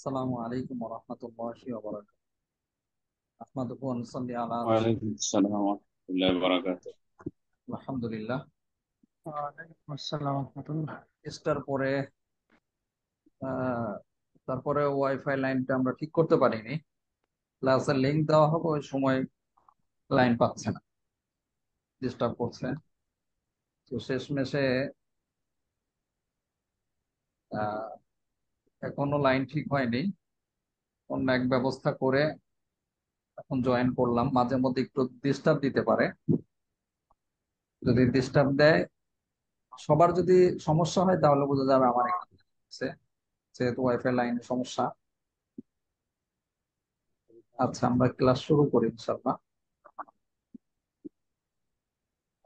আসসালামু আলাইকুম ওয়া রাহমাতুল্লাহি ওয়া বারাকাতুহু। আহমাদুহু ওয়া নুসাল্লি আলা ওয়ালাইকুম আসসালাম ওয়া রাহমাতুল্লাহি ওয়া বারাকাতুহু। আলহামদুলিল্লাহ। ওয়ালাইকুম আসসালাম রহমতুল্লাহ। চেষ্টার পরে আহ, তারপরে ওয়াইফাই লাইনটা আমরা ঠিক করতে পারিনি। ক্লাসের লিংক দেওয়া হবে, ওই সময় লাইন পাচ্ছে না, ডিস্টার্ব করছে। তো শেষমেশে আহ, এখনো লাইন ঠিক হয়নি। অন্য এক ব্যবস্থা করে এখন জয়েন করলাম। মাঝে মধ্যে একটু ডিস্টার্ব দিতে পারে। যদি ডিস্টার্ব দেয়, সবার যদি সমস্যা হয় তাহলে বোঝা যাবে আমার এখানে হচ্ছে, যেহেতু ওয়াইফাই লাইনের সমস্যা। আচ্ছা, আমরা ক্লাস শুরু করি ইনশাল্লাহ।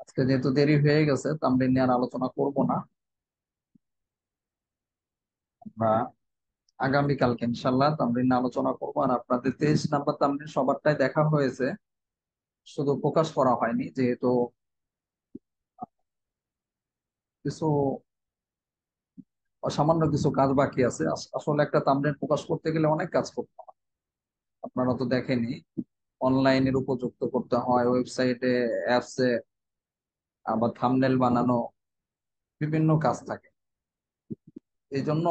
আজকে যেহেতু দেরি হয়ে গেছে, তামরিন নিয়ে আর আলোচনা করব না। আমরা আগামীকালকে ইনশাল্লাহ তামরিন নিয়ে আলোচনা করবো। আর আপনাদের 23 নাম্বার তামরিন সবারটাই দেখা হয়েছে, শুধু প্রকাশ করা হয়নি যেহেতু কিছু সামান্য কিছু কাজ বাকি আছে। আসলে একটা তামরিন প্রকাশ করতে গেলে অনেক কাজ করতে হয়, আপনারা তো দেখেনি। অনলাইনের উপযুক্ত করতে হয়, ওয়েবসাইটে, অ্যাপসে, আবার থাম্বনেল বানানো, বিভিন্ন কাজ থাকে। এই জন্য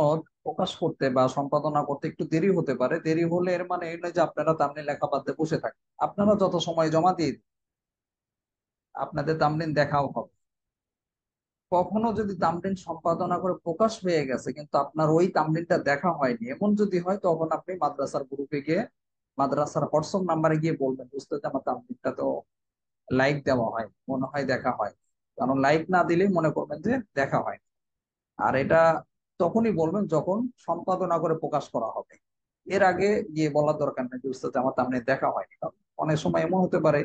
প্রকাশ করতে বা সম্পাদনা করতে একটু দেরি হতে পারে। দেরি হলে এর মানে এই নয় যে আপনারা তামলিন লেখা বাদ দিয়ে বসে থাকেন। আপনারা যত সময় জমা দিয়ে দিন, আপনাদের তামলিন দেখাও হবে। কখনো যদি তামলিন সম্পাদনা করে প্রকাশ হয়ে গেছে কিন্তু আপনার ওই তামলিনটা দেখা হয়নি, এমন যদি হয়, তখন আপনি মাদ্রাসার গ্রুপে গিয়ে, মাদ্রাসার হোয়াটসঅ্যাপ নাম্বারে গিয়ে বলবেন, বুঝতে আমার তামলিনটা তো লাইক দেওয়া হয়, মনে হয় দেখা হয়। কারণ লাইক না দিলেই মনে করবেন যে দেখা হয়। আর এটা তখনই বলবেন যখন সম্পাদনা করে প্রকাশ করা হবে। এর আগে গিয়ে বলার দরকার নেই যে উস্তাদ আমার তামনে দেখা হয়নি। কারণ অনেক সময় এমন হতে পারে,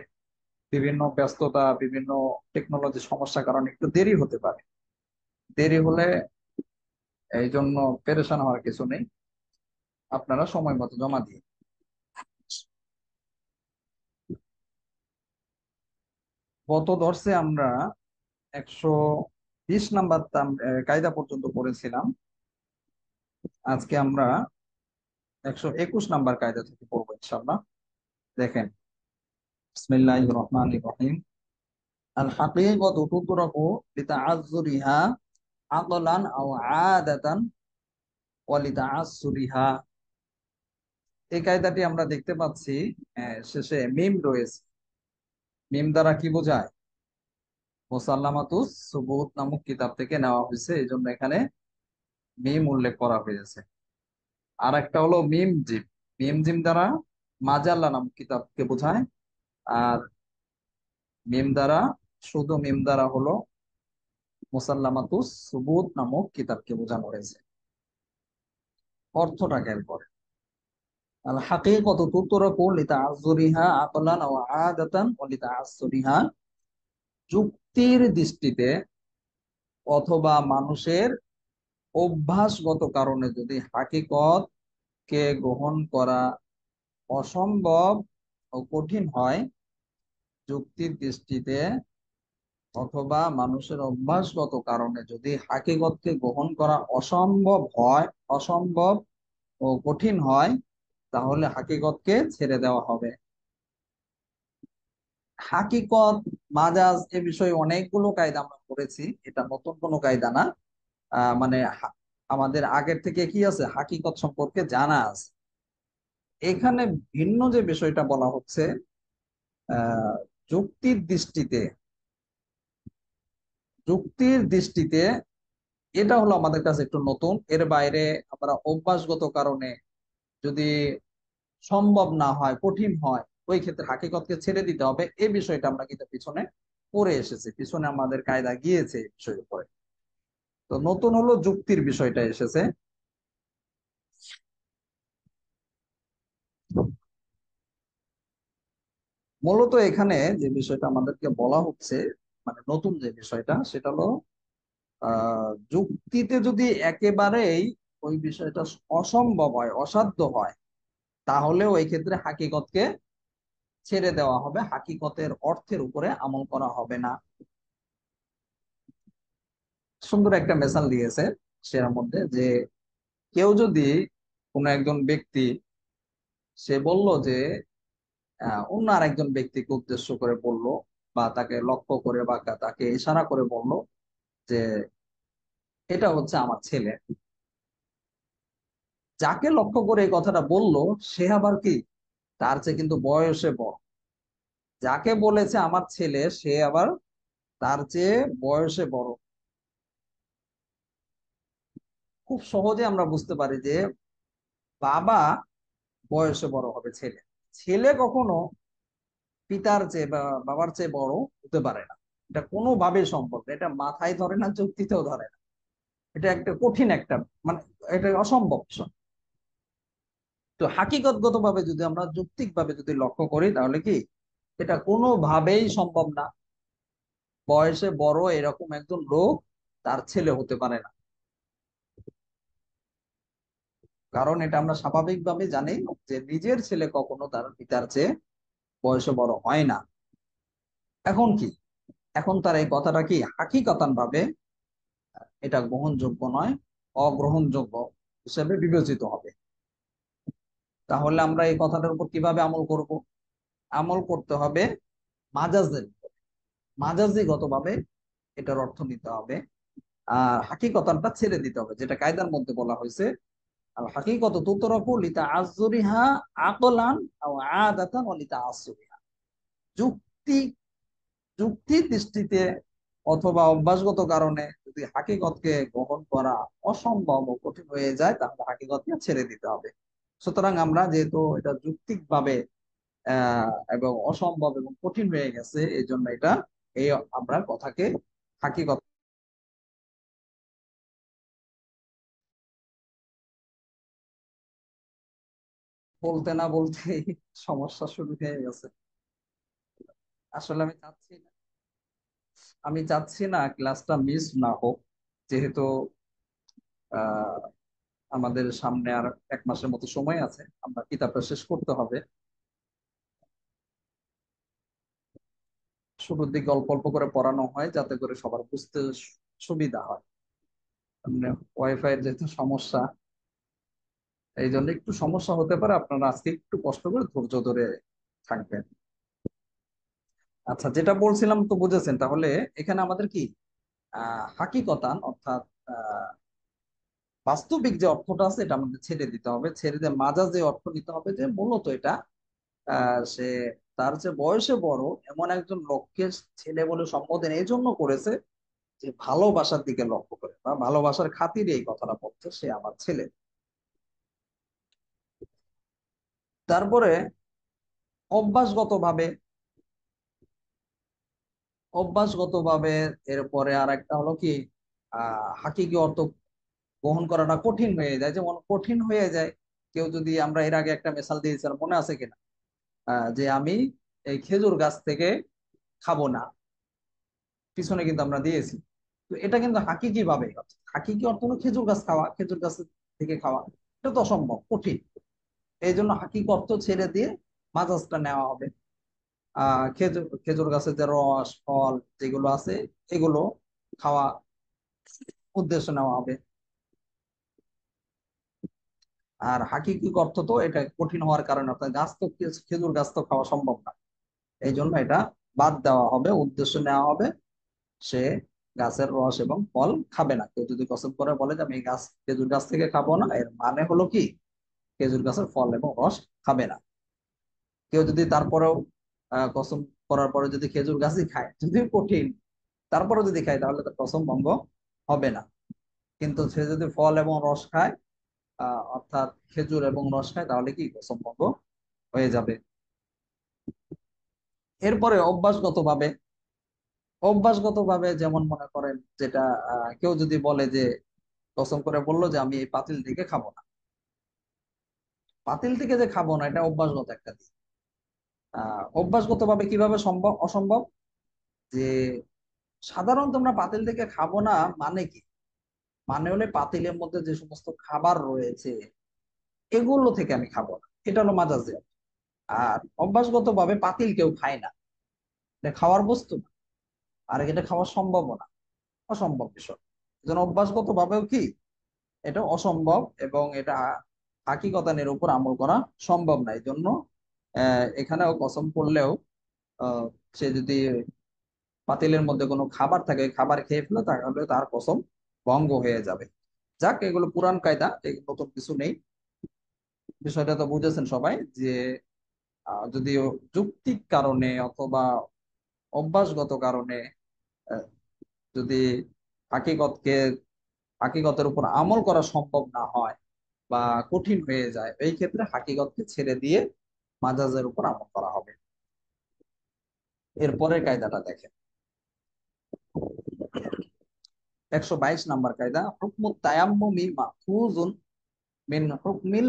বিভিন্ন ব্যস্ততা, বিভিন্ন টেকনোলজি সমস্যার কারণে একটু দেরি হতে পারে। দেরি হলে এই জন্য পেরেশান হওয়ার কিছু নেই, আপনারা সময় মতো জমা দিয়ে। গত দর্শে আমরা 120 নাম্বার কায়দা পর্যন্ত পড়েছিলাম। আজকে আমরা 121 নাম্বার কায়দা থেকে পড়বো ইনশাল্লাহ। দেখেন, বিসমিল্লাহির রহমানির রহিম। আল হাকীকাতু তুতরাকু লিতাআযযুরিহা আকলান আও আদাতান ওয়া লিতাআসসুরিহা। এই কায়দাটি আমরা দেখতে পাচ্ছি শেষে মিম রয়েছে। মিম দ্বারা কি বোঝায়? মুসাল্লামাতুস সুবুত নামক কিতাব থেকে নেওয়া হয়েছে, এই জন্য এখানে মিম উল্লেখ করা হয়েছে। আর একটা হলো মিম জিম। মিম জিম দ্বারা মাজাল্লা নামক কিতাবকে বোঝায়। আর মিম দ্বারা, শুধু মিম দ্বারা হলো মুসাল্লামাতুস সুবুত নামক কিতাবকে বোঝানো হয়েছে। অর্থটা খেয়াল করে, আল হাকীকাতু তুতরাকু লিতাআযযুরিহা আকলান আও আদাতান ওয়া লিতাআসসুরিহা। যুক্তির দৃষ্টিতে অথবা মানুষের অভ্যাসগত কারণে যদি হাকিকত কে গ্রহণ করা অসম্ভব ও কঠিন হয়, যুক্তির দৃষ্টিতে অথবা মানুষের অভ্যাসগত কারণে যদি হাকিকতকে গ্রহণ করা অসম্ভব হয়, অসম্ভব ও কঠিন হয়, তাহলে হাকিকতকে ছেড়ে দেওয়া হবে। হাকিকত, মাজাজ, এ বিষয়ে অনেকগুলো কায়দা আমরা পড়েছি, এটা নতুন কোনো কায়দা না। মানে আমাদের আগের থেকে কি আছে, হাকিকত সম্পর্কে জানা আছে। এখানে ভিন্ন যে বিষয়টা বলা হচ্ছে, আহ যুক্তির দৃষ্টিতে, যুক্তির দৃষ্টিতে এটা হলো আমাদের কাছে একটু নতুন। এর বাইরে আমরা অভ্যাসগত কারণে যদি সম্ভব না হয়, কঠিন হয়, ওই ক্ষেত্রে হাকিকতকে ছেড়ে দিতে হবে, এই বিষয়টা আমরা কিন্তু পিছনে পড়ে এসেছি, পিছনে আমাদের কায়দা গিয়েছে এই বিষয়ের উপরে। তো নতুন হলো যুক্তির বিষয়টা এসেছে। মূলত এখানে যে বিষয়টা আমাদেরকে বলা হচ্ছে, মানে নতুন যে বিষয়টা, সেটা হলো যুক্তিতে যদি একেবারেই ওই বিষয়টা অসম্ভব হয়, অসাধ্য হয়, তাহলেও এই ক্ষেত্রে হাকিকতকে ছেড়ে দেওয়া হবে, হাকিকতের অর্থের উপরে আমল করা হবে না। সুন্দর একটা মেসাল দিয়েছে সেটার মধ্যে, যে কেউ যদি কোন একজন ব্যক্তি সে বলল যে অন্য আরেকজন ব্যক্তিকে উদ্দেশ্য করে বলল, বা তাকে লক্ষ্য করে বা তাকে ইশারা করে বলল যে এটা হচ্ছে আমার ছেলে। যাকে লক্ষ্য করে এই কথাটা বলল সে আবার কি, তার চেয়ে কিন্তু বয়সে বড়। যাকে বলেছে আমার ছেলে সে আবার তার চেয়ে বয়সে বড়। খুব সহজে আমরা বুঝতে পারি যে বাবা বয়সে বড় হবে ছেলে, ছেলে কখনো পিতার চেয়ে বা বাবার চেয়ে বড় হতে পারে না। এটা কোনোভাবেই সম্ভব না, এটা মাথায় ধরে না, যুক্তিতেও ধরে না। এটা একটা কঠিন একটা, মানে এটা অসম্ভব বিষয়। তো হাকিগতগত ভাবে যদি আমরা যৌক্তিক ভাবে যদি লক্ষ্য করি তাহলে কি এটা কোনোভাবেই সম্ভব না। বয়সে বড় এরকম একজন লোক তার ছেলে হতে পারে না, কারণ এটা আমরা স্বাভাবিকভাবে জানি যে নিজের ছেলে কখনো তার পিতার চেয়ে বয়সে বড় হয় না। এখন কি, এখন তার এই কথাটা কি হাকিকতান ভাবে এটা গ্রহণযোগ্য নয়, অগ্রহণযোগ্য হিসেবে বিবেচিত হবে। তাহলে আমরা এই কথাটার উপর কিভাবে আমল করব? আমল করতে হবে মাজাজের, মাজাজিগত ভাবে এটার অর্থ নিতে হবে। আর হাকিকতানটা ছেড়ে দিতে হবে, যেটা কায়দার মধ্যে বলা হয়েছে আল হাকিকত তুতরাকু লিতাআজ্জুরিহা আকলান আও আদাতান ওয়া লিতাআসসুবিহা। যুক্তি, যুক্তির দৃষ্টিতে অথবা অভ্যাসগত কারণে যদি হাকিকতকে গ্রহণ করা অসম্ভব ও কঠিন হয়ে যায় তাহলে হাকিকতকে ছেড়ে দিতে হবে। সুতরাং আমরা যেহেতু এটা যৌক্তিক ভাবে এবং অসম্ভব এবং কঠিন হয়ে গেছে, এই জন্য এটা এই আমরা কথাকে হাকিকত বলতে না বলতেই সমস্যা শুরু হয়ে গেছে। আসলে আমি চাচ্ছি না ক্লাসটা মিস না হোক, যেহেতু আহ আমাদের সামনে আর 1 মাসের মতো সময় আছে, আমরা কিতাবটা শেষ করতে হবে। শুরুর দিকে অল্প অল্প করে পড়ানো হয় যাতে করে সবার বুঝতে সুবিধা হয়। মানে ওয়াইফাই এর যেহেতু সমস্যা, এই জন্য একটু সমস্যা হতে পারে, আপনারা আজকে একটু কষ্ট করে ধৈর্য ধরে থাকবেন। আচ্ছা, যেটা বলছিলাম তো বুঝেছেন তাহলে। এখানে আমাদের কি হাকিকতান অর্থাৎ আহ বাস্তবিক যে অর্থটা আছে এটা আমাদের ছেড়ে দিতে হবে, ছেড়ে দিয়ে মাজাজ যে অর্থ নিতে হবে যে মূলত এটা সে তার যে বয়সে বড় এমন একজন লোককে ছেলে বলে সম্বোধন এই জন্য করেছে যে ভালোবাসার দিকে লক্ষ্য করে বা ভালোবাসার খাতিরে এই কথাটা বলছে সে আমার ছেলে। তারপরে অভ্যাসগত ভাবে, অভ্যাসগত ভাবে এরপরে আর একটা হলো কি হাকিকি অর্থ গ্রহণ করাটা কঠিন হয়ে যায়। যেমন কঠিন হয়ে যায়, কেউ যদি, আমরা এর আগে একটা মেসাল দিয়েছিলাম মনে আছে কিনা, যে আমি এই খেজুর গাছ থেকে খাবো না, পিছনে কিন্তু আমরা দিয়েছি। তো এটা কিন্তু হাকিকি ভাবে, হাকিকি অর্থ হলো খেজুর গাছ খাওয়া, খেজুর গাছ থেকে খাওয়া। এটা তো অসম্ভব, কঠিন। এই জন্য হাকিকি অর্থ ছেড়ে দিয়ে মাজাজটা নেওয়া হবে। খেজুর খেজুর গাছের যে রস ফল যেগুলো আছে এগুলো খাওয়া উদ্দেশ্য নেওয়া হবে। আর হাকিকি অর্থ তো এটা কঠিন হওয়ার কারণে, অর্থাৎ গাছ তো খেজুর গাছ তো খাওয়া সম্ভব না, এই জন্য এটা বাদ দেওয়া হবে, উদ্দেশ্য নেওয়া হবে সে গাছের রস এবং ফল খাবে না। কেউ যদি কসম করে বলে যে আমি এই গাছ খেজুর গাছ থেকে খাবো না, এর মানে হলো কি খেজুর গাছের ফল এবং রস খাবে না। কেউ যদি তারপরেও কসম করার পরে যদি খেজুর গাছই খায়, যদিও কঠিন, তারপরে যদি খায় তাহলে তার কসম ভঙ্গ হবে না। কিন্তু সে যদি ফল এবং রস খায়, অর্থাৎ খেজুর এবং রস খায়, তাহলে কি কসম ভঙ্গ হয়ে যাবে। এরপরে অভ্যাসগত ভাবে যেমন মনে করেন যেটা কেউ যদি বলে যে কসম করে বললো যে আমি এই পাতিল থেকে খাবো না, পাতিল থেকে যে খাবো না এটা অভ্যাসগত একটা দিক। অভ্যাসগত ভাবে কিভাবে সম্ভব, অসম্ভব যে সাধারণত আমরা পাতিল থেকে খাবো না মানে কি, মানে হলে পাতিলের মধ্যে যে সমস্ত খাবার রয়েছে এগুলো থেকে আমি খাবো না, এটা হলো মাজাজি। আর অভ্যাসগত ভাবে পাতিল কেউ খায় না, এটা খাওয়ার বস্তু না, আর এটা খাওয়া সম্ভব না, অসম্ভব বিষয়। এই জন্য অভ্যাসগত ভাবেও কি এটা অসম্ভব, এবং এটা হাকিকতানের উপর আমল করা সম্ভব না। এই জন্য এখানেও কসম করলেও আহ, সে যদি পাতিলের মধ্যে কোনো খাবার থাকে, ওই খাবার খেয়ে ফেলে, তাহলে তার কসম ভঙ্গ হয়ে যাবে। যাক, এগুলো পুরান কায়দা, নতুন কিছু নেই। বিষয়টা তো বুঝেছেন সবাই যে যদি যৌক্তিক কারণে অথবা অভ্যাসগত কারণে আহ, যদি হাকিকতকে হাকিকতের উপর আমল করা সম্ভব না হয় বা কঠিন হয়ে যায়, এই ক্ষেত্রে হাকিকতকে ছেড়ে দিয়ে মাজাজের উপর আমল করা হবে। এরপরের কায়দাটা দেখেন, 122 নাম্বার কায়দা, হুকমুত তায়াম্মুমি মাখুযুন মিন হুকমিল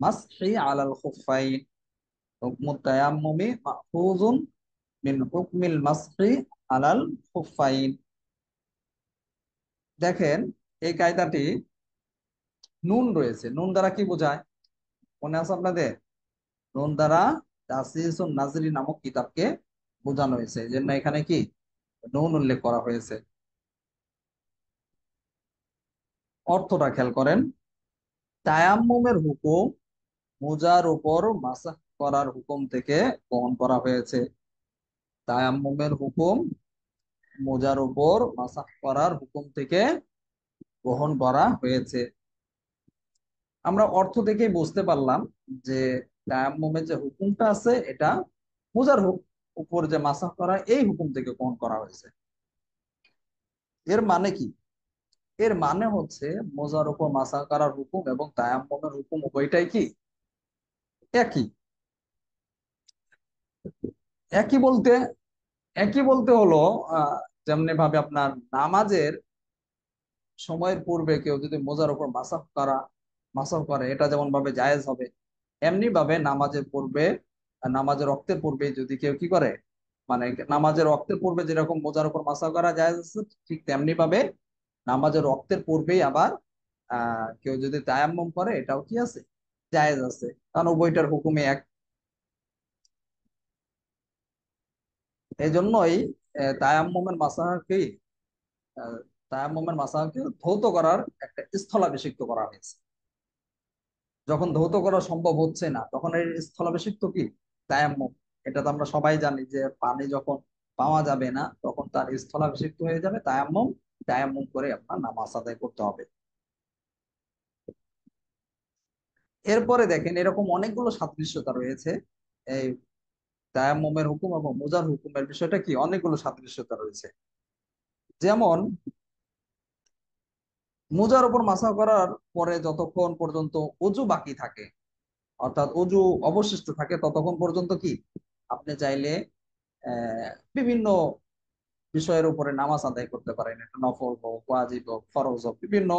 মাসহি আলাল খুফাইন। হুকমুত তায়াম্মুমি মাখুযুন মিন হুকমিল মাসহি আলাল খুফাইন। দেখেন, এই কায়দাটি নুন রয়েছে। নুন দ্বারা কি বোঝায় মনে আছে আপনাদের? নুন দ্বারা তাসিসুন নাজরি নামক কিতাবকে বোঝানো হয়েছে, এই জন্য এখানে কি নুন উল্লেখ করা হয়েছে। অর্থটা খেয়াল করেন, তায়াম্মুমের হুকুম মোজার উপর মাসাহ করার হুকুম থেকে গ্রহণ করা হয়েছে। তায়াম্মুমের হুকুম মোজার উপর মাসাহ করার হুকুম থেকে গ্রহণ করা হয়েছে। আমরা অর্থ থেকেই বুঝতে পারলাম যে তায়াম্মুমের যে হুকুমটা আছে, এটা মোজার উপর যে মাসাহ করা, এই হুকুম থেকে গ্রহণ করা হয়েছে। এর মানে কি? এর মানে হচ্ছে মোজার উপর মাসাহ করার হুকুম এবং তায়াম্মুমের হুকুম উভয়টাই কি একই। একই বলতে একই বলতে হলো যেমনি ভাবে আপনার নামাজের সময়ের পূর্বে কেউ যদি মোজার উপর মাসাহ করে, এটা যেমন ভাবে জায়েজ হবে, এমনি ভাবে নামাজের পূর্বে, নামাজের রক্তের পূর্বে যদি কেউ কি করে, মানে নামাজের রক্তের পূর্বে যেরকম মোজার উপর মাসাহ করা জায়েজ আছে, ঠিক তেমনি ভাবে নামাজের রক্তের পূর্বেই আবার কেউ যদি তায়াম্মুম করে, এটাও কি আছে, জায়েজ আছে। কারণ উভয়টার হুকুমে এক। এই জন্যই তায়াম্মুমের মাসাহকে আহ, তায়াম্মুমের মাসাহকে ধৌত করার একটা স্থলাভিষিক্ত করা হয়েছে। যখন ধৌত করা সম্ভব হচ্ছে না, তখন এর স্থলাভিষিক্ত কি তায়াম্মুম। এটা তো আমরা সবাই জানি যে পানি যখন পাওয়া যাবে না, তখন তার স্থলাভিষিক্ত হয়ে যাবে তায়াম্মুম। তায়াম্মুম করে আপনার নামাজ আদায় করতে হবে। এরপরে দেখেন, এরকম অনেকগুলো সাদৃশ্যতা রয়েছে। এই তায়াম্মুমের হুকুম এবং মোজার হুকুমের বিষয়টা কি, অনেকগুলো সাদৃশ্যতা রয়েছে। যেমন মোজার উপর মাসা করার পরে যতক্ষণ পর্যন্ত অজু বাকি থাকে, অর্থাৎ অজু অবশিষ্ট থাকে, ততক্ষণ পর্যন্ত কি আপনি চাইলে আহ বিভিন্ন বিষয়ের উপরে নামাজ আদায় করতে পারেন। এটা নফল হোক, ওয়াজিব হোক, ফরজ হোক, বিভিন্ন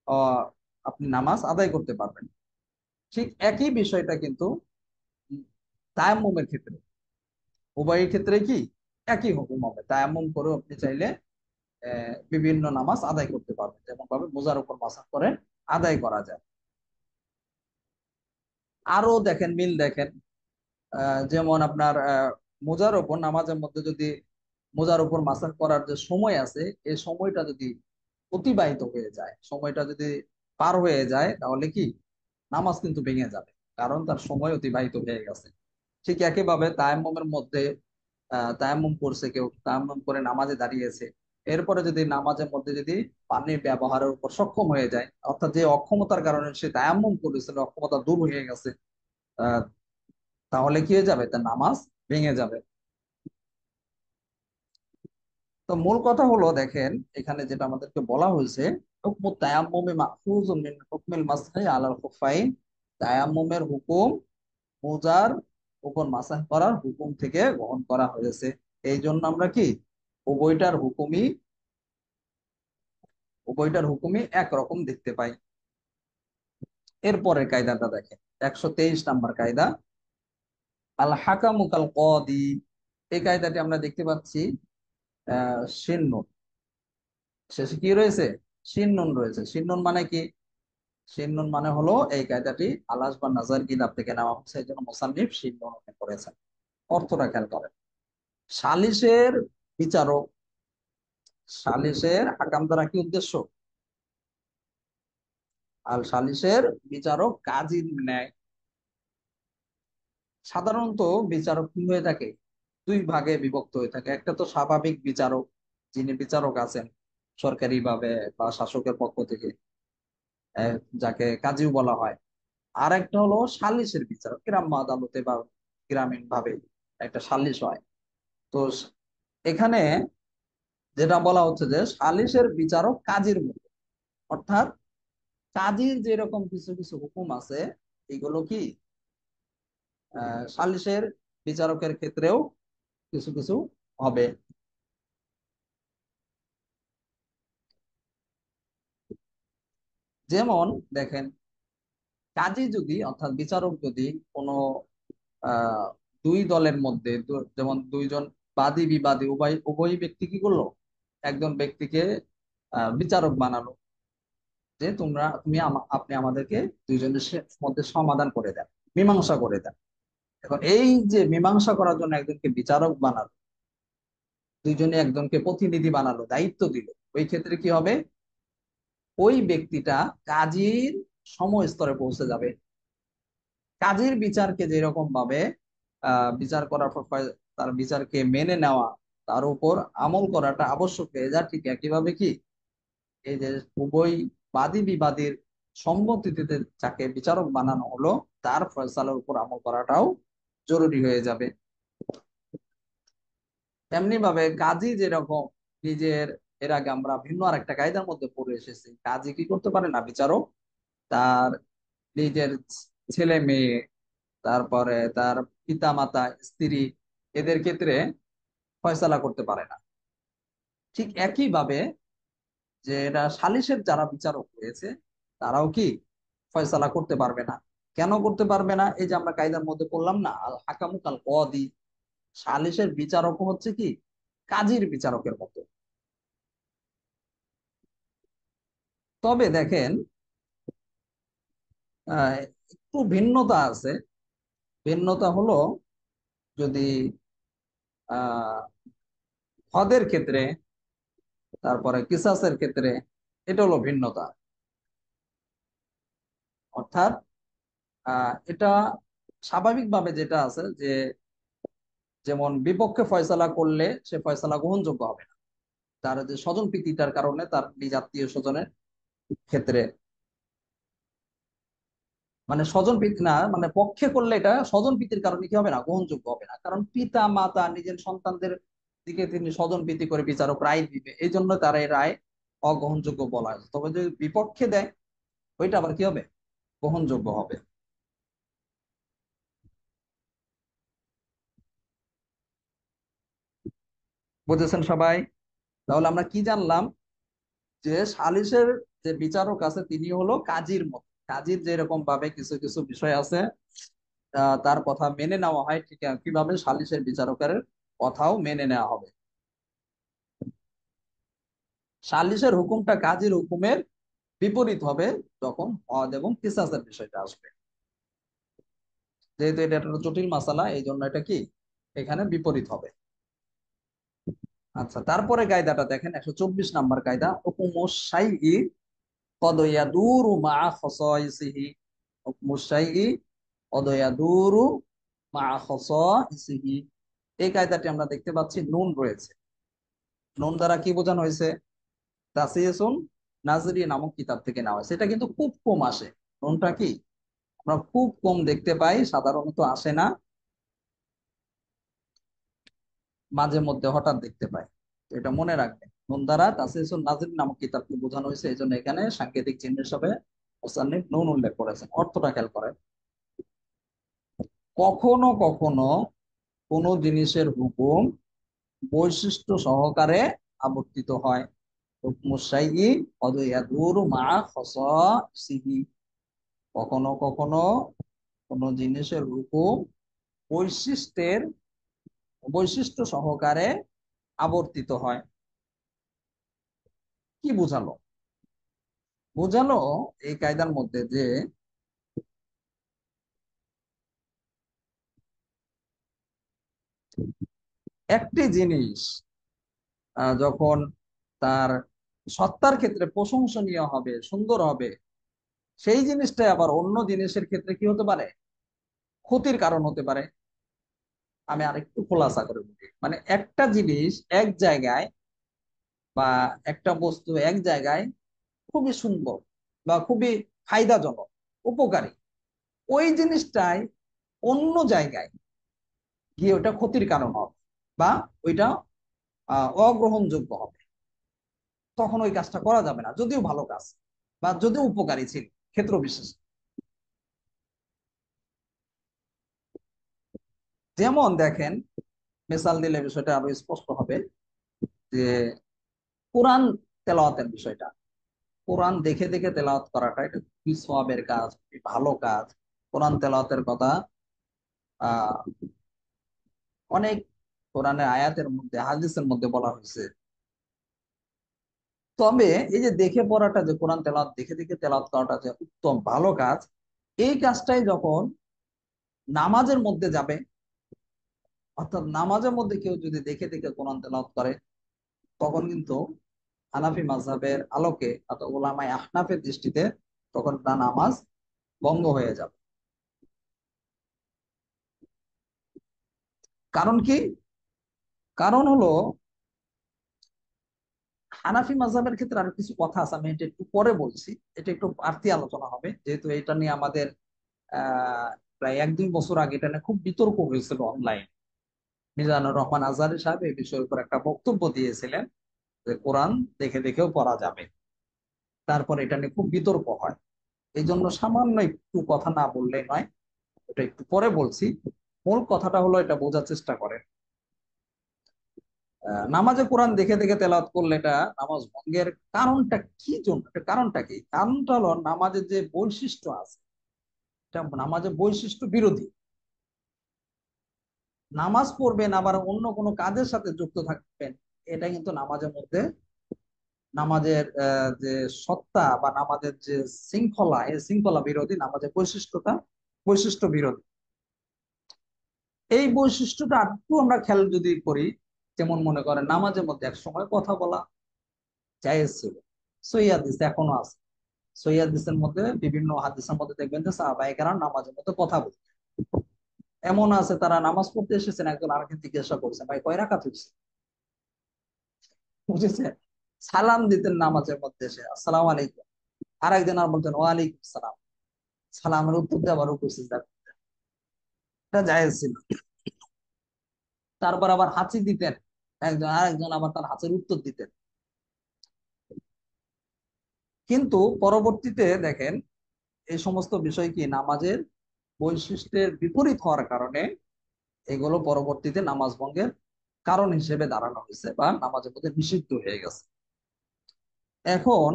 আহ আপনি নামাজ আদায় করতে পারবেন। ঠিক একই বিষয়টা কিন্তু তায়াম্মুমের ক্ষেত্রে, উভয়ের ক্ষেত্রে কি একই হুকুম হবে। তায়াম্মুম করেও আপনি চাইলে বিভিন্ন নামাজ আদায় করতে পারবেন, যেমন ভাবে মোজার উপর মাসাজ করে আদায় করা যায়। আরো দেখেন, মিল দেখেন, যেমন আপনার মোজার উপর নামাজের মধ্যে যদি মোজার উপর মাসাজ করার যে সময় আছে, এই সময়টা যদি অতিবাহিত হয়ে যায়, সময়টা যদি পার হয়ে যায়, তাহলে কি নামাজ কিন্তু ভেঙে যাবে, কারণ তার সময় অতিবাহিত হয়ে গেছে। ঠিক একইভাবে তায়াম্মুমের মধ্যে তায়াম্মুম করছে কেউ, তায়াম্মুম করে নামাজে দাঁড়িয়েছে, এরপরে যদি নামাজের মধ্যে যদি পানি ব্যবহারের উপর সক্ষম হয়ে যায়, অর্থাৎ যে অক্ষমতার কারণে সে তায়াম্মুম করেছিল, অক্ষমতা দূর হয়ে গেছে, আহ তাহলে কি হয়ে যাবে, তার নামাজ ভেঙে যাবে। তো মূল কথা হলো, দেখেন এখানে যেটা আমাদেরকে বলা হয়েছে, হুকমুত তায়াম্মুমি মাখুযুম মিন হুকমিল মাসহি আলাল খুফাইন। তায়াম্মুমের হুকুম মোজার উপর মাসাহ করার হুকুম থেকে গ্রহণ করা হয়েছে। এই জন্য আমরা কি উভয়টার হুকুমই উভয়টার হুকুমই একরকম দেখতে পাই। এরপরের কায়দাটা দেখেন, 123 নাম্বার কায়দা, আল হাকামু কাল কাদি। এই কায়দাটি আমরা দেখতে পাচ্ছি শিন নুন, শেষে কি রয়েছে, শিন নুন রয়েছে। শিন নুন মানে কি? শিন নুন মানে হলো, এই কায়দাটি আলাস বা নাজার কিতাব থেকে নেওয়া হচ্ছে, এই জন্য মুসান্নিফ শিন নুন উল্লেখ করেছেন। অর্থটা খেয়াল করেন, সালিসের বিচারক, সালিসের হাকাম দ্বারা কি উদ্দেশ্য? আল সালিসের বিচারক কাজীর ন্যায়। সাধারণত বিচারক কি হয়ে থাকে, দুই ভাগে বিভক্ত হয়ে থাকে। একটা তো স্বাভাবিক বিচারক, যিনি বিচারক আছেন সরকারি ভাবে বা শাসকের পক্ষ থেকে, যাকে কাজীও বলা হয়। আর একটা হলো সালিসের বিচারক, গ্রাম্য আদালতে বা গ্রামীণ ভাবে একটা সালিস হয়। তো এখানে যেটা বলা হচ্ছে যে সালিসের বিচারক কাজীর মতো, অর্থাৎ কাজীর যেরকম কিছু কিছু হুকুম আছে, এগুলো কি সালিসের বিচারকের ক্ষেত্রেও কিছু কিছু হবে। যেমন দেখেন, কাজী যদি অর্থাৎ বিচারক যদি কোনো আহ দুই দলের মধ্যে যেমন দুইজন বাদী বিবাদী উভয় উভয় ব্যক্তি কি করলো, একজন ব্যক্তিকে বিচারক বানালো, যে আপনি আমাদেরকে দুইজনের মধ্যে সমাধান করে দেন, মীমাংসা করে দেন। এখন এই যে মীমাংসা করার জন্য একজনকে বিচারক বানালো, দুইজনে একজনকে প্রতিনিধি বানালো, দায়িত্ব দিল, ওই ক্ষেত্রে কি হবে, ওই ব্যক্তিটা কাজীর সমস্তরে পৌঁছে যাবে। কাজীর বিচারকে যেরকম ভাবে বিচার করার পর তার বিচারকে মেনে নেওয়া, তার উপর আমল করাটা আবশ্যক হয়ে যায়, ঠিক একইভাবে কি এই যে উভয় বাদী বিবাদীর সম্মতিতে যাকে বিচারক বানানো হলো, তার ফয়সালার উপর আমল করাটাও জরুরি হয়ে যাবে। তেমনি ভাবে কাজী যেরকম নিজের, এর আগে আমরা ভিন্ন আর একটা কায়দার মধ্যে পড়ে এসেছি, কাজী কি করতে পারে না, বিচারক তার নিজের ছেলে মেয়ে, তারপরে তার পিতা মাতা, স্ত্রী, এদের ক্ষেত্রে ফয়সালা করতে পারে না। ঠিক একই ভাবে যে এটা সালিসের যারা বিচারক রয়েছে, তারাও কি ফয়সালা করতে পারবে না। কেন করতে পারবে না? এই যে আমরা কায়দার মধ্যে পড়লাম না, আল হাকামু কাল কদি, সালিসের বিচারক হচ্ছে কি কাজীর বিচারকের মতো। তবে দেখেন, একটু ভিন্নতা আছে। ভিন্নতা হলো, যদি আহ হদের ক্ষেত্রে, তারপরে কিসাসের ক্ষেত্রে, এটা হলো ভিন্নতা। অর্থাৎ এটা স্বাভাবিকভাবে যেটা আছে যে, যেমন বিপক্ষে ফয়সালা করলে সে ফয়সালা গ্রহণযোগ্য হবে না, তার যে স্বজন প্রীতিটার কারণে, তার নিজ আত্মীয় স্বজনের ক্ষেত্রে, মানে স্বজন প্রীতি না, মানে পক্ষে করলে এটা স্বজন প্রীতির কারণে কি হবে না, গ্রহণযোগ্য হবে না। কারণ পিতা মাতা নিজের সন্তানদের দিকে তিনি স্বজন প্রীতি করে বিচারক রায় দিবে, এই জন্য তার এই রায় অগ্রহণযোগ্য বলা হয়। তবে যদি বিপক্ষে দেয়, ওইটা আবার কি হবে, গ্রহণযোগ্য হবে। বুঝেছেন সবাই? তাহলে আমরা কি জানলাম, যে সালিসের যে বিচারক আছে তিনি হলো কাজীর মতো। কাজীর যেরকম ভাবে কিছু কিছু বিষয় আছে তার কথা মেনে নেওয়া হয়, ঠিক কিভাবে সালিসের বিচারকের কথাও মেনে নেওয়া হবে। সালিসের হুকুমটা কাজীর হুকুমের বিপরীত হবে যখন হদ এবং কিসাসের বিষয়টা আসবে। যেহেতু এটা একটা জটিল মাসালা, এই জন্য এটা কি এখানে বিপরীত হবে। আচ্ছা, তারপরে কায়দাটা দেখেন, 124 নম্বর কায়দা, হুকুমুশ শাইই কদ ইয়াদুরু মা খাসাইসিহি। হুকুমুশ শাইই কদ ইয়াদুরু মা খাসাইসিহি। এই কায়দাটি আমরা দেখতে পাচ্ছি নুন রয়েছে। নুন দ্বারা কি বোঝানো হয়েছে? তাসিসুন নাজরি নামক কিতাব থেকে নেওয়া হয়েছে। এটা কিন্তু খুব কম আসে। নুনটা কি আমরা খুব কম দেখতে পাই, সাধারণত আসে না, মাঝে মধ্যে হঠাৎ দেখতে পাই। তো এটা মনে রাখবেন, নুন দ্বারা তাসিসুন নাজরি নামক কিতাবকে বোঝানো হয়েছে, এই জন্য এখানে সাংকেতিক চিহ্ন হিসাবে মুসান্নিফ নুন উল্লেখ করেছেন। অর্থটা খেয়াল করেন, কখনো কখনো কোন জিনিসের হুকুম বৈশিষ্ট্য সহকারে আবর্তিত হয়। হুকমুশ শাইই কদ ইয়াদুরু মা খাসাইসিহি। কখনো কখনো কোন জিনিসের হুকুম বৈশিষ্ট্যের বৈশিষ্ট্য সহকারে আবর্তিত হয়। কি বোঝালো? বোঝালো এই কায়দার মধ্যে যে একটি জিনিস যখন তার সত্তার ক্ষেত্রে প্রশংসনীয় হবে, সুন্দর হবে, সেই জিনিসটাই আবার অন্য জিনিসের ক্ষেত্রে কি হতে পারে, ক্ষতির কারণ হতে পারে। আমি আরেকটু খোলাসা করে বলি, মানে একটা জিনিস এক জায়গায় বা একটা বস্তু এক জায়গায় খুবই সুন্দর বা খুবই ফায়দাজনক, উপকারী, ওই জিনিসটাই অন্য জায়গায় গিয়ে ওটা ক্ষতির কারণ হবে বা ওইটা অগ্রহণযোগ্য হবে। তখন ওই কাজটা করা যাবে না, যদিও ভালো কাজ বা যদিও উপকারী ছিল, ক্ষেত্র বিশেষ। যেমন দেখেন, মিসাল দিলে বিষয়টা আরো স্পষ্ট হবে যে কোরআন তেলাওয়াতের বিষয়টা, কোরআন দেখে দেখে তেলাওয়াত করাটা এটা খুবই সওয়াবের কাজ, খুবই ভালো কাজ। কোরআন তেলাওয়াতের কথা আহ অনেক কোরআনের আয়াতের মধ্যে, হাদিসের মধ্যে বলা হয়েছে। তবে এই যে দেখে পড়াটা, যে কোরআন তেলাওয়াত দেখে দেখে তেলাওয়াত করাটা যে উত্তম ভালো কাজ, এই কাজটাই যখন নামাজের মধ্যে যাবে, অর্থাৎ নামাজের মধ্যে কেউ যদি দেখে দেখে কোরআন তেলাওয়াত করে, তখন কিন্তু হানাফি মাযহাবের আলোকে অর্থাৎ উলামায়ে আহনাফের দৃষ্টিতে তখন তার নামাজ ভঙ্গ হয়ে যাবে। কারণ কি? কারণ হলো, হানাফি মাযহাবের ক্ষেত্রে আরো কিছু কথা আছে, আমি এটা একটু পরে বলছি। এটা একটু বাড়তি আলোচনা হবে, যেহেতু এটা নিয়ে আমাদের আহ প্রায় 1-2 বছর আগে এটা নিয়ে খুব বিতর্ক হয়েছিল অনলাইন। মিজানুর রহমান আজহারী সাহেব এই বিষয়ের উপর একটা বক্তব্য দিয়েছিলেন যে কোরআন দেখে দেখেও পড়া যাবে। তারপর এটা নিয়ে খুব বিতর্ক হয়। এই জন্য সামান্য একটু কথা না বললেই নয়, এটা একটু পরে বলছি। মূল কথাটা হলো, এটা বোঝার চেষ্টা করেন। নামাজে কোরআন দেখে দেখে তেলাওয়াত করলে এটা নামাজ ভঙ্গের কারণটা কি জন্য, এটা কারণটা কি? কারণটা হলো নামাজের যে বৈশিষ্ট্য আছে, এটা নামাজের বৈশিষ্ট্য বিরোধী। নামাজ পড়বেন আবার অন্য কোনো কাজের সাথে যুক্ত থাকবেন, এটা কিন্তু নামাজের মধ্যে, নামাজের যে সত্তা বা নামাজের যে শৃঙ্খলা, এই শৃঙ্খলা বিরোধী, নামাজের বৈশিষ্ট্য বিরোধী। এই বৈশিষ্ট্যটা একটু আমরা খেয়াল যদি করি, যেমন মনে করেন নামাজের মধ্যে এক সময় কথা বলা জায়েজ ছিল, সহিহ হাদিস এখনো আছে। সহিহ হাদিসের মধ্যে, বিভিন্ন হাদিসের মধ্যে দেখবেন যে সাহাবায়ে কেরাম নামাজের মধ্যে কথা বলতেন। এমন আছে তারা নামাজ পড়তে এসেছেন, একজন আরেকজন জিজ্ঞাসা করছেন, ভাই কয় রাকাত হইছে? বুঝেছেন? সালাম দিতেন নামাজের মধ্যে এসে, আসসালামু আলাইকুম। আর একজন আর বলতেন ওয়ালাইকুম সালাম। সালামের উত্তর দিয়ে আবার রুকু সিজদা করতেন। এটা জায়েজ ছিল। তারপর আবার হাঁচি দিতেন, একজন আরেকজন আবার তার হাঁচির উত্তর দিতেন। কিন্তু পরবর্তীতে দেখেন, এই সমস্ত বিষয় কি নামাজের বৈশিষ্ট্যের বিপরীত হওয়ার কারণে এগুলো পরবর্তীতে নামাজ ভঙ্গের কারণ হিসেবে দাঁড়ানো হয়েছে বা নামাজের মধ্যে নিষিদ্ধ হয়ে গেছে। এখন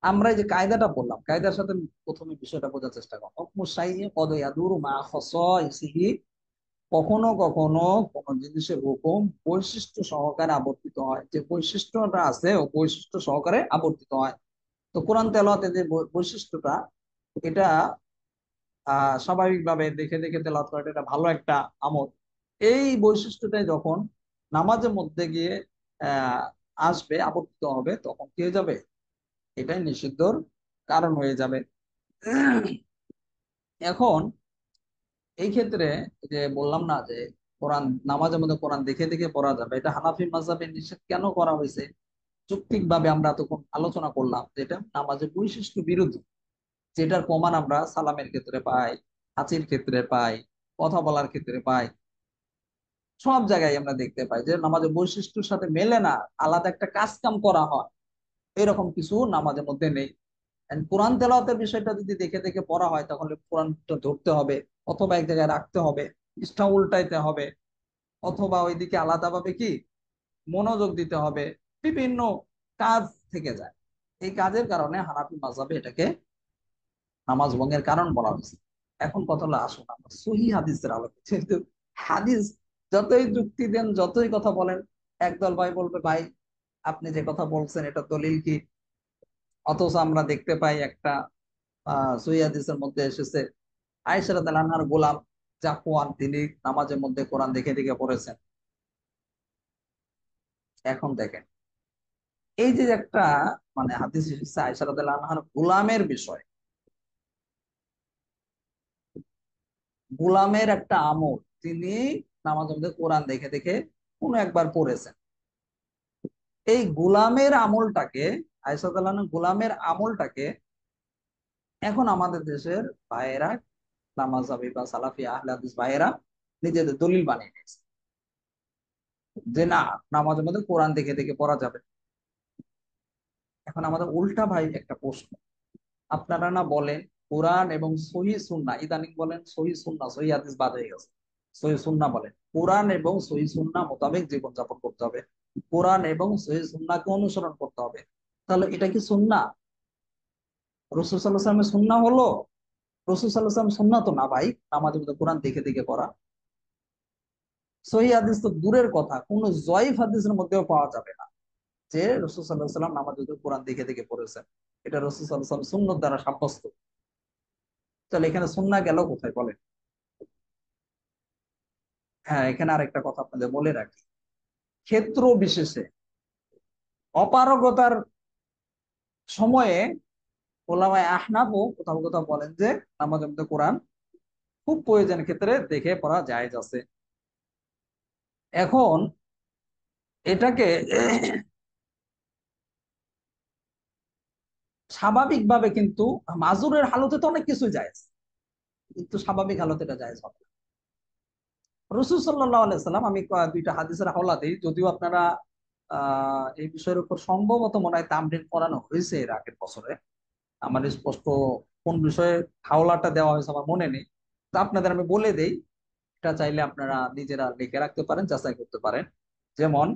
আমরা এই যে কায়দাটা বললাম, কায়দার সাথে প্রথমে বিষয়টা বোঝার চেষ্টা করো। হুকমু শাইই কদ ইয়াদুরু মা খাসাইসিহি, কখনো কখনো কোন জিনিসের হুকুম বৈশিষ্ট্য সহকারে আবর্তিত হয়, যে বৈশিষ্ট্যটা আছে ও বৈশিষ্ট্য সহকারে আবর্তিত হয়। তো কোরআন তেলাওয়াতে যে বৈশিষ্ট্যটা, এটা স্বাভাবিকভাবে দেখে দেখে তেলাওয়াত করাটা এটা ভালো একটা আমল। এই বৈশিষ্ট্যটাই যখন নামাজের মধ্যে গিয়ে আহ আসবে, আবর্তিত হবে, তখন কি হয়ে যাবে? এটাই নিষিদ্ধর কারণ হয়ে যাবে। এখন এই ক্ষেত্রে যে বললাম না যে কোরআন, নামাজের মধ্যে কোরআন দেখে দেখে পড়া যাবে, এটা হানাফি মাযহাবে নিষেধ কেন করা হয়েছে? যৌক্তিক ভাবে আমরা তখন আলোচনা করলাম যে এটা নামাজের বৈশিষ্ট্য বিরোধী, যেটার প্রমাণ আমরা সালামের ক্ষেত্রে পাই, হাঁচির ক্ষেত্রে পাই, কথা বলার ক্ষেত্রে পাই। সব জায়গায় আমরা দেখতে পাই যে নামাজের বৈশিষ্ট্যের সাথে মেলে না, আলাদা একটা কাজ কাম করা হয়, এরকম কিছু নামাজের মধ্যে নেই। And কোরআন তেলাওয়াতের বিষয়টা যদি দেখে দেখে পড়া হয়, তাহলে কোরআনটা ধরতে হবে, অথবা এক জায়গায় রাখতে হবে, পৃষ্ঠা উল্টাইতে হবে, অথবা ওইদিকে আলাদাভাবে কি মনোযোগ দিতে হবে। বিভিন্ন কাজ থেকে যায়। এই কাজের কারণে হানাফি মাযহাবে এটাকে নামাজ ভঙ্গের কারণ বলা হয়েছে। এখন কথা হলো, আসুন আমরা সহিহ হাদিসের আলোকে, যেহেতু হাদিস যতই যুক্তি দেন, যতই কথা বলেন, একদল ভাই বলবে ভাই আপনি যে কথা বলছেন এটা দলিল কি? অথচ আমরা দেখতে পাই একটা সহিহ হাদিসের মধ্যে এসেছে, আয়েশা রাদিয়াল্লাহু আনহার গোলাম জাফওয়ান, তিনি নামাজের মধ্যে কোরআন দেখে দেখে পড়েছেন। এখন দেখেন, এই যে একটা মানে হাদিস এসেছে আয়েশা রাদিয়াল্লাহু আনহার গোলামের বিষয়। গোলামের একটা আমল, তিনি নামাজের মধ্যে কোরআন দেখে দেখে কোনো একবার পড়েছেন। এই গোলামের আমলটাকে, আয়েশা রাদিয়াল্লাহু আনহা গোলামের আমলটাকে এখন আমাদের দেশের ভাইয়েরা, নামাজাবি বা সালাফি আহলে হাদিস ভাইয়েরা নিজেদের দলিল বানিয়ে নিয়েছে যে না, নামাজের মধ্যে কোরআন দেখে দেখে পড়া যাবে। এখন আমাদের উল্টা ভাই একটা প্রশ্ন, আপনারা না বলেন কোরআন এবং সহি সুন্নাহ, ইদানিং বলেন সহি সুন্নাহ, সহি হাদিস বাদ হয়ে গেছে, সহি সুন্নাহ বলেন। কোরআন এবং সহি সুন্নাহ মোতাবেক জীবনযাপন করতে হবে, কোরআন এবং সহি সুন্নাহকে অনুসরণ করতে হবে। তাহলে এটা কি সুন্নাহ? রাসূল সাল্লাল্লাহু আলাইহি ওয়াসাল্লামের সুন্নাহ হলো? রাসূল সাল্লাল্লাহু আলাইহি ওয়াসাল্লাম সুন্নাহ তো না ভাই, নামাজের মধ্যে কোরআন দেখে দেখে পড়া। সহি হাদিস তো দূরের কথা, কোন জয়ীফ হাদিসের মধ্যেও পাওয়া যাবে না যে রাসূল সাল্লাল্লাহু আলাইহি ওয়াসাল্লাম নামাজের মধ্যে কোরআন দেখে দেখে পড়েছেন। এটা রাসূল সাল্লাল্লাহু আলাইহি ওয়াসাল্লাম সুন্নাহ দ্বারা সাব্যস্ত। তাহলে এখানে সুন্নাহ গেল কোথায় বলেন? হ্যাঁ, এখানে আরেকটা কথা আপনাদের বলে রাখি, ক্ষেত্র বিশেষে অপারগতার সময়ে ওলামায়ে আহনাফও কোথাও কোথাও বলেন যে নামাজের মধ্যে কোরআন খুব প্রয়োজনের ক্ষেত্রে দেখে পড়া জায়েজ আছে। এখন এটাকে স্বাভাবিকভাবে কিন্তু মাজুরের হালতে তো অনেক কিছু জায়েজ, কিন্তু স্বাভাবিক হালতে এটা জায়েজ হবে না। রাসূল সাল্লাল্লাহু আলাইহি সাল্লাম, আমি দুইটা হাদিসের হাওলা দিই, যদিও আপনারা এই বিষয়ের উপর সম্ভবত মনে হয় তামরিন করানো হয়েছে এর আগের বছরে, আমার স্পষ্ট কোন বিষয়ে হাওলাটা দেওয়া হয়েছে আমার মনে নেই। তা আপনাদের আমি বলে দেই, এটা চাইলে আপনারা নিজেরা লিখে রাখতে পারেন, যাচাই করতে পারেন। যেমন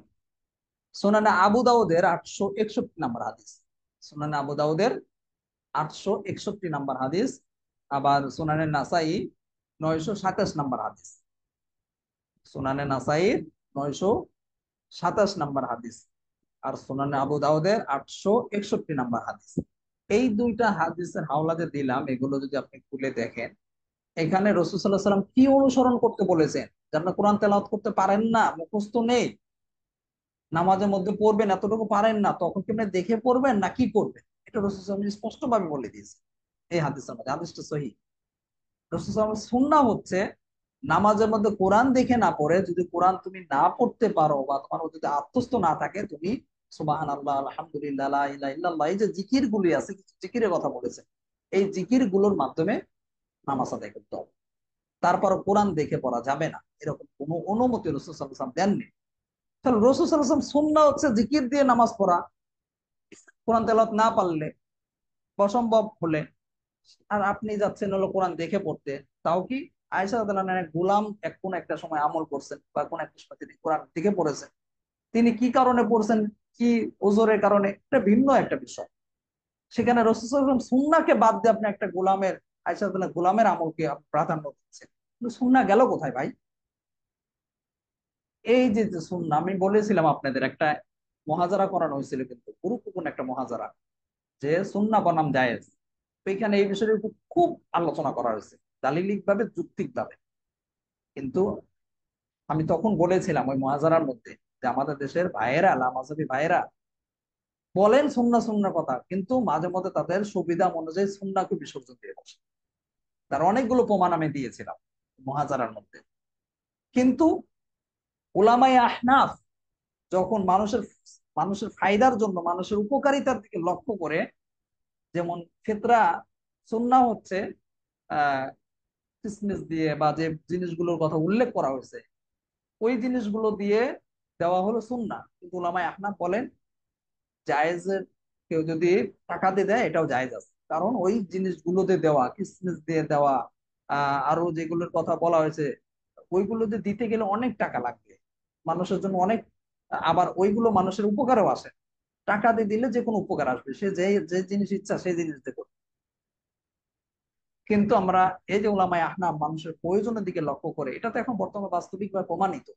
সুনানে আবু দাউদের 861 নম্বর হাদিস, সুনানে আবু দাউদের 861 নম্বর হাদিস, আবার সুনানে নাসাই 927 নম্বর হাদিস, সুনানে নাসাইর 927 নম্বর হাদিস, আর সুনানে আবু দাউদের 861 নম্বর হাদিস। এই দুইটা হাদিসের হাওলা যে দিলাম, এগুলো যদি আপনি খুলে দেখেন, এখানে রাসূল সাল্লাল্লাহু আলাইহি সাল্লাম কি অনুসরণ করতে বলেছেন? যে আপনি কোরআন তেলাওয়াত করতে পারেন না, মুখস্থ নেই, নামাজের মধ্যে পড়বেন এতটুকু পারেন না, তখন কি আপনি দেখে পড়বেন না কি করবেন? এটা রাসূল সাল্লাল্লাহু আলাইহি সাল্লাম স্পষ্ট ভাবে বলে দিয়েছে এই হাদিসের মধ্যে। হাদিসটা সহিহ। রাসূল সাল্লাল্লাহু আলাইহি ওয়াসাল্লাম সুন্নাহ হচ্ছে নামাজের মধ্যে কোরআন দেখে না পড়ে, যদি কোরআন তুমি না পড়তে পারো বা তোমার যদি আত্মস্থ না থাকে, তুমি সুবহানাল্লাহ, আলহামদুলিল্লাহ, লা ইলাহা ইল্লাল্লাহ, এই যে জিকির গুলি আছে, কিছু জিকিরের কথা বলেছে, এই জিকির গুলোর মাধ্যমে নামাজ আদায় করতে হবে। তারপর কোরআন দেখে পড়া যাবে না, এরকম কোনো অনুমতি রাসূল সাল্লাল্লাহু আলাইহি ওয়াসাল্লাম দেননি। তাহলে রাসূল সাল্লাল্লাহু আলাইহি ওয়াসাল্লাম সুন্নাহ হচ্ছে জিকির দিয়ে নামাজ পড়া, কোরআন তেলাওয়াত না পারলে, অসম্ভব হলে। আর আপনি যাচ্ছেন হলো কোরআন দেখে পড়তে, তাও কি আয়েশা রাদিয়াল্লাহু আনহা গোলাম কোন একটা সময় আমল করছেন বা কোন একটা সময় তিনি কোরআন দেখে পড়েছেন, তিনি কি কারণে পড়ছেন, কি ওজরের কারণে, এটা ভিন্ন একটা বিষয়। সেখানে রাসূল সাল্লাল্লাহু আলাইহি ওয়াসাল্লাম সুন্নাহকে বাদ দিয়ে আপনি একটা গোলামের, আয়েশা রাদিয়াল্লাহু আনহা গোলামের আমলকে আপনি প্রাধান্য দিচ্ছেন, কিন্তু সুন্নাহ গেল কোথায় ভাই? এই যে যে সুন্নাহ, আমি বলেছিলাম আপনাদের একটা মুহাজারা করানো হয়েছিল, কিন্তু গুরুত্বপূর্ণ একটা মুহাজারা, যে সুন্নাহ বনাম জায়েজ। তো এখানে এই বিষয়ের উপর খুব আলোচনা করা হয়েছে দালিলিক ভাবে, যুক্তিক ভাবে। কিন্তু আমি তখন বলেছিলাম ওই মুহাজারার মধ্যে যে আমাদের দেশের ভাইয়েরা, লামাজাবি ভাইয়েরা বলেন সুন্নাহ সুন্নাহর কথা, কিন্তু মাঝে মধ্যে তাদের সুবিধা অনুযায়ী সুন্নাহকে বিসর্জন দিয়ে বসে। তার অনেকগুলো প্রমাণ আমি দিয়েছিলাম মুহাজারার মধ্যে। কিন্তু উলামায়ে আহনাফ যখন মানুষের মানুষের ফায়দার জন্য, মানুষের উপকারিতার দিকে লক্ষ্য করে, যেমন ফিতরা, সুন্নাহ হচ্ছে আহ কিসমিস দিয়ে বা যে জিনিসগুলোর কথা উল্লেখ করা হয়েছে, ওই জিনিসগুলো দিয়ে দেওয়া হলো সুন্নাহ। কিন্তু উলামায়ে আহনাফ বলেন জায়েজের, কেউ যদি টাকা দিয়ে দেয় এটাও জায়েজ আছে, কারণ ওই জিনিসগুলোতে দেওয়া, কিসমিস দিয়ে দেওয়া, আরো যেগুলোর কথা বলা হয়েছে, ওইগুলোতে দিতে গেলে অনেক টাকা লাগবে মানুষের জন্য, অনেক, আবার ওইগুলো মানুষের উপকারেও আসে। টাকা দিয়ে দিলে যে কোনো উপকার আসবে, সে যে যে জিনিস ইচ্ছা সেই জিনিস দিয়ে। কিন্তু আমরা এই যে উলামায়ে আহনাফ মানুষের প্রয়োজনের দিকে লক্ষ্য করে, এটা তো এখন বর্তমানে বাস্তবিকভাবে প্রমাণিত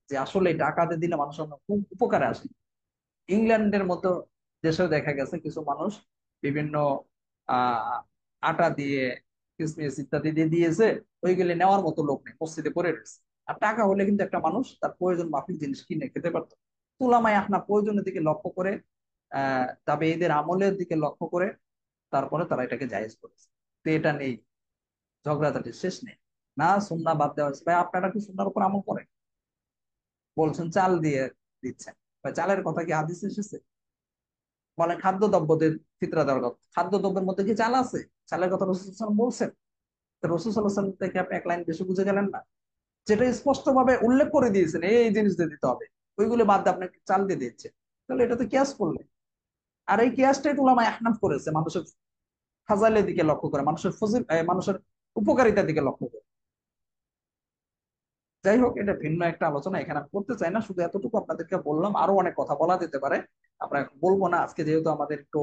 যে আসলে টাকাতে দিলে মানুষের খুব উপকারে আসে। ইংল্যান্ডের মতো দেশেও দেখা গেছে কিছু মানুষ বিভিন্ন আহ আটা দিয়ে, কিসমিস ইত্যাদি দিয়ে দিয়েছে, ওইগুলি নেওয়ার মতো লোক নেই, মসজিদে পড়ে রয়েছে। আর টাকা হলে কিন্তু একটা মানুষ তার প্রয়োজন মাফিক জিনিস কিনে খেতে পারতো। উলামায়ে আহনাফ প্রয়োজনের দিকে লক্ষ্য করে তবে এদের আমলের দিকে লক্ষ্য করে তারপরে তারা এটাকে জায়েজ করেছে। তো এটা নেই, ঝগড়াঝাটি শেষ নেই। না সুন্নাহ বাদ দেওয়া হয়েছে, ভাই আপনারা কি সুন্নাহর উপর আমল করেন? বলছেন চাল দিয়ে দিচ্ছেন, ভাই চালের কথা কি হাদিসে এসেছে? বলেন খাদ্যদ্রব্যদের ফিতরা দেওয়ার কথা, খাদ্যদ্রব্যের মধ্যে কি চাল আছে? চালের কথা রাসূল সাল্লাল্লাহু আলাইহি ওয়াসাল্লাম বলছেন। তো রাসূল সাল্লাল্লাহু আলাইহি ওয়াসাল্লাম থেকে আপনি এক লাইন বেশি বুঝে গেলেন না? যেটা স্পষ্ট ভাবে উল্লেখ করে দিয়েছেন এই এই জিনিস দিয়ে দিতে হবে, ওইগুলো বাদ দিয়ে আপনাকে চাল দিয়ে দিচ্ছে, তাহলে এটা তো কিয়াস করলেন। আর এই কিয়াসটাই তো উলামায়ে আহনাফ করেছে, মানুষের ফাজাইলের দিকে লক্ষ্য করে, মানুষের মানুষের উপকারিতার দিকে লক্ষ্য করে। যাই হোক, এটা ভিন্ন একটা আলোচনা, এখানে আমি করতে চাই না, শুধু এতটুকু আপনাদেরকে বললাম। আরো অনেক কথা বলা যেতে পারে, আমরা এখন বলবো না আজকে, যেহেতু আমাদের একটু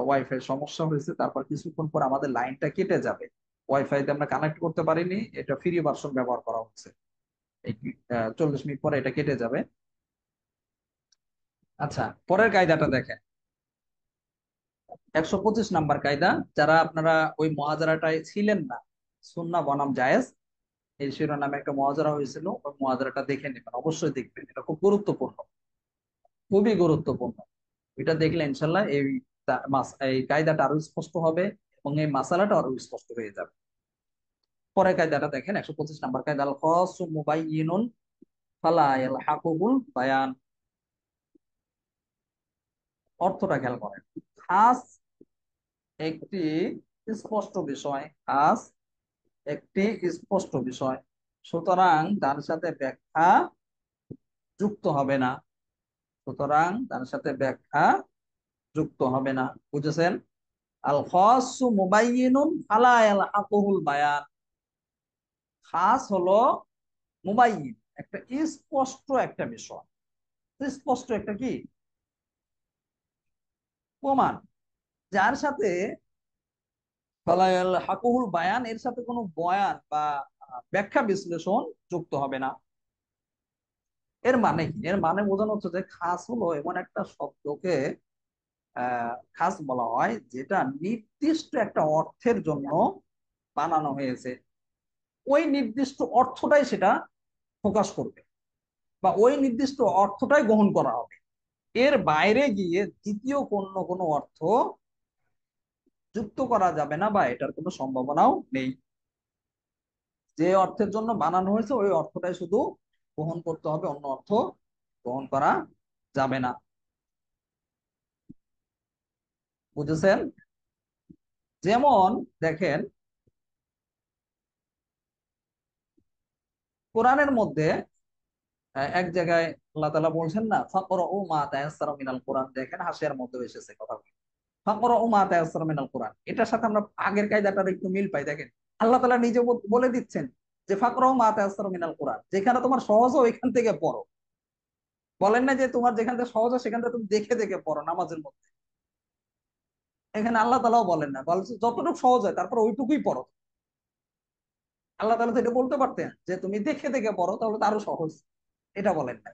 ওয়াইফাই সমস্যা হয়েছে, তারপর কিছুক্ষণ পর আমাদের লাইনটা কেটে যাবে। ওয়াইফাইতে আমরা কানেক্ট করতে পারিনি, এটা ফ্রি ভার্সন ব্যবহার করা হচ্ছে। এই 40 মিনিট পরে এটা কেটে যাবে। আচ্ছা, পরের কায়দাটা দেখেন, 125 নাম্বার কায়দা। যারা আপনারা ওই মুহাজারাটায় ছিলেন না, সুন্নাহ বনাম জায়েজ এই শিরোনামে একটা মুহাজারা হয়েছিল, ওই মুহাজারাটা দেখে নেবেন, অবশ্যই দেখবেন, এটা খুব গুরুত্বপূর্ণ, খুবই গুরুত্বপূর্ণ। এটা দেখলে ইনশাল্লাহ এই কায়দাটা আরো স্পষ্ট হবে এবং এই মাসালাটা আরো স্পষ্ট হয়ে যাবে। পরের কায়দাটা দেখেন, 125 নাম্বার কায়দা, আল খাসসু মুবাইয়িনুন ফালা ইয়ালহাকুহুল বায়ান। অর্থটা খেয়াল করেন, খাস একটি স্পষ্ট বিষয়, খাস একটি স্পষ্ট বিষয়, সুতরাং তার সাথে ব্যাখ্যা যুক্ত হবে না, সুতরাং তার সাথে ব্যাখ্যা যুক্ত হবে না। বুঝেছেন? আল খাসসু মুবাইয়িনুন ফালা ইয়ালহাকুহুল বায়ান। খাস হলো মুবাইয়িন, একটা স্পষ্ট একটা বিষয়, স্পষ্ট একটা কি প্রমাণ, যার সাথে ফালা ইয়ালহাকুহুল বায়ান, এর সাথে কোনো বয়ান বা ব্যাখ্যা বিশ্লেষণ যুক্ত হবে না। এর মানে কি? এর মানে বোঝানো হচ্ছে যে খাস হলো এমন একটা শব্দকে খাস বলা হয় যেটা নির্দিষ্ট একটা অর্থের জন্য বানানো হয়েছে, ওই নির্দিষ্ট অর্থটাই সেটা প্রকাশ করবে বা ওই নির্দিষ্ট অর্থটাই গ্রহণ করা হবে। এর বাইরে গিয়ে দ্বিতীয় কোনো অর্থ যুক্ত করা যাবে না বা এটার কোনো সম্ভাবনাও নেই। যে অর্থের জন্য বানানো হয়েছে ওই অর্থটাই শুধু গ্রহণ করতে হবে, অন্য অর্থ গ্রহণ করা যাবে না। বুঝেছেন? যেমন দেখেন, কোরআনের মধ্যে এক জায়গায় আল্লাহ তাআলা বলছেন না, ফাকরাউ মা তায়াসসারা মিনাল কোরআন, দেখেন হাসিয়ার মধ্যে এসেছে কথা, ফাকরাউ মা তায়াসসারা মিনাল কোরআন। এটার সাথে আমরা আগের কায়দাটার একটু মিল পাই। দেখেন আল্লাহ তাআলা নিজে বলে দিচ্ছেন যে ফাকরাউ মা তায়াসসারা মিনাল কোরআন, যেখানে তোমার সহজ ওইখান থেকে পড়ো। বলেন না যে তোমার যেখান থেকে সহজ হয় সেখান থেকে তুমি দেখে দেখে পড়ো নামাজের মধ্যে। এখানে আল্লাহ তাআলাও বলেন না, বলছে যতটুকু সহজ হয় তারপর ওইটুকুই পড়ো। আল্লাহ তাআলা তো এটা বলতে পারতেন যে তুমি দেখে দেখে পড়ো, তাহলে তো আরো সহজ, এটা বলেন না।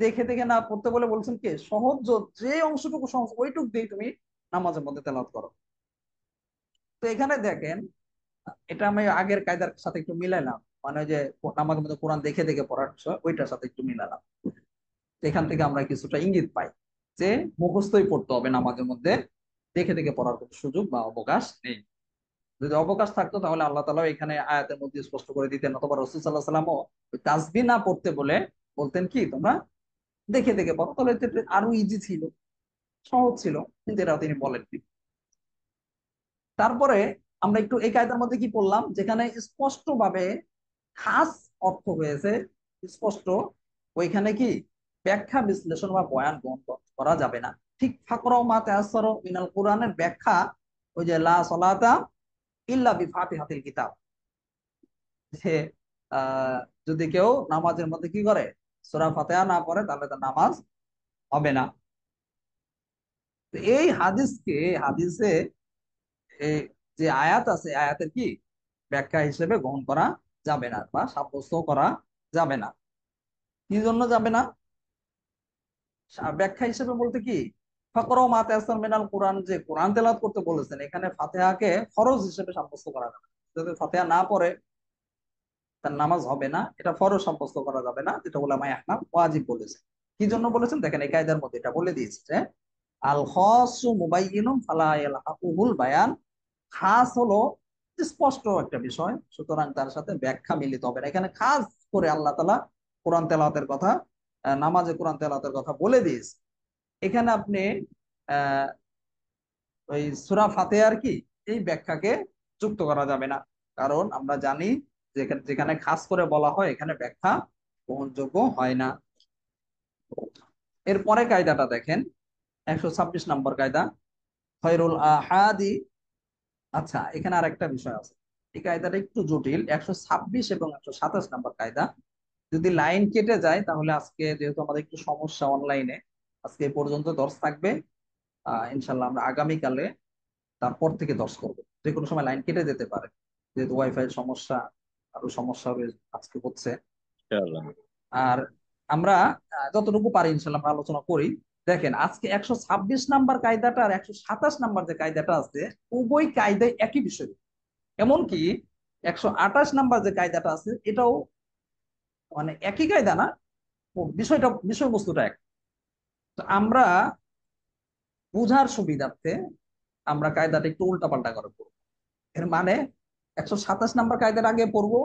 দেখে দেখে না পড়তে বলে বলছেন কি, সহজ যে অংশটুকু সহজ ওইটুক দিয়ে তুমি নামাজের মধ্যে তেলাওয়াত করো। তো এখানে দেখেন, এটা আমি আগের কায়দার সাথে একটু মিলাইলাম, মানে ওই যে নামাজের মধ্যে কোরআন দেখে দেখে পড়ার বিষয়, ওইটার সাথে একটু মিলালাম। তো এখান থেকে আমরা কিছুটা ইঙ্গিত পাই যে মুখস্থই পড়তে হবে নামাজের মধ্যে, দেখে দেখে পড়ার কোনো সুযোগ বা অবকাশ নেই। যদি অবকাশ থাকতো তাহলে আল্লাহ তাআলা এখানে আয়াতের মধ্যে স্পষ্ট করে দিতেন, অথবা রাসূল সাল্লাল্লাহু আলাইহি ওয়াসাল্লামও তাসবিহ না পড়তে বলে বলতেন কি তোমরা দেখে দেখে পড়ো, তাহলে এটা আরো ইজি ছিল, সহজ ছিল, কিন্তু এটাও তিনি বলেননি। তারপরে আমরা একটু এই কায়দার মধ্যে কি পড়লাম, যেখানে স্পষ্ট ভাবে খাস অর্থ হয়েছে স্পষ্ট, ওইখানে কি ব্যাখ্যা বিশ্লেষণ বা বয়ান গ্রহণ করা যাবে না। ঠিক ফাকরাউ মা তায়াসসারা মিনাল কোরআনের ব্যাখ্যা ওই যে লা সলাতা ইল্লা বিফাতিহাতিল কিতাব, যে যদি কেউ নামাজের মধ্যে কি করে সূরা ফাতিহা না পড়ে তাহলে তার নামাজ হবে না। তো এই হাদিসে এই যে আয়াত আছে, আয়াতের কি ব্যাখ্যা হিসেবে গ্রহণ করা যাবে না বা সাব্যস্ত করা যাবে না। কি জন্য যাবে না? ব্যাখ্যা হিসেবে বলতে কি, ফাকরাউ মা তায়াসসারা মিনাল কোরআন, যে কোরআন তেলাওয়াত করতে বলেছেন, এখানে ফাতিহাকে ফরজ হিসেবে সাব্যস্ত করা যাবে না। যদি ফাতিহা না পড়ে তার নামাজ হবে না, এটা ফরজ সাব্যস্ত করা যাবে না, যেটা উলামায়ে আহনাফ ওয়াজিব বলেছে। কি জন্য বলেছেন দেখেন, এই কায়দার মধ্যে এটা বলে দিয়েছে যে আল খাসু মুবাইয়িনুন ফালা ইয়ালহাকুহুল বায়ান। খাস হলো স্পষ্ট একটা বিষয়, সুতরাং তার সাথে ব্যাখ্যা মিলিত হবে না। এখানে খাস করে আল্লাহ তাআলা কোরআন তেলাওয়াতের কথা, নামাজে কোরআন তেলাওয়াতের কথা বলে দিয়েছে। এখানে আপনি আহ ওই সূরা ফাতিহার কি এই ব্যাখ্যাকে যুক্ত করা যাবে না, কারণ আমরা জানি যে যেখানে খাস করে বলা হয় এখানে ব্যাখ্যা গ্রহণযোগ্য হয় না। এরপরে কায়দাটা দেখেন, 126 নম্বর কায়দা, খয়রুল আহাদি। আচ্ছা, এখানে আরেকটা বিষয় আছে, এই কায়দাটা একটু জটিল। 126 এবং 127 নম্বর কায়দা, যদি লাইন কেটে যায় তাহলে আজকে যেহেতু আমাদের একটু সমস্যা অনলাইনে, আজকে এই পর্যন্ত দর্শ থাকবে। ইনশাল্লাহ আমরা আগামীকালে তারপর থেকে দর্শ করবো। যে কোনো সময় লাইন কেটে যেতে পারে, যেহেতু ওয়াইফাই সমস্যা, আরো সমস্যা আজকে হচ্ছে। ইনশাআল্লাহ। আর আমরা যতটুকু পারি ইনশাল্লাহ আমরা আলোচনা করি। দেখেন আজকে 126 নম্বর কায়দাটা আর 127 নম্বর যে কায়দাটা আছে, উভয় কায়দায় একই বিষয়। এমনকি 128 নম্বর যে কায়দাটা আছে এটাও মানে একই কায়দা না, বিষয়টা বিষয়বস্তুটা এক। তো আমরা বুঝার সুবিধার্থে আমরা কায়দাটা একটু উল্টাপাল্টা করে পড়বো। এর মানে 127 নম্বর কায়দার আগে পড়বো,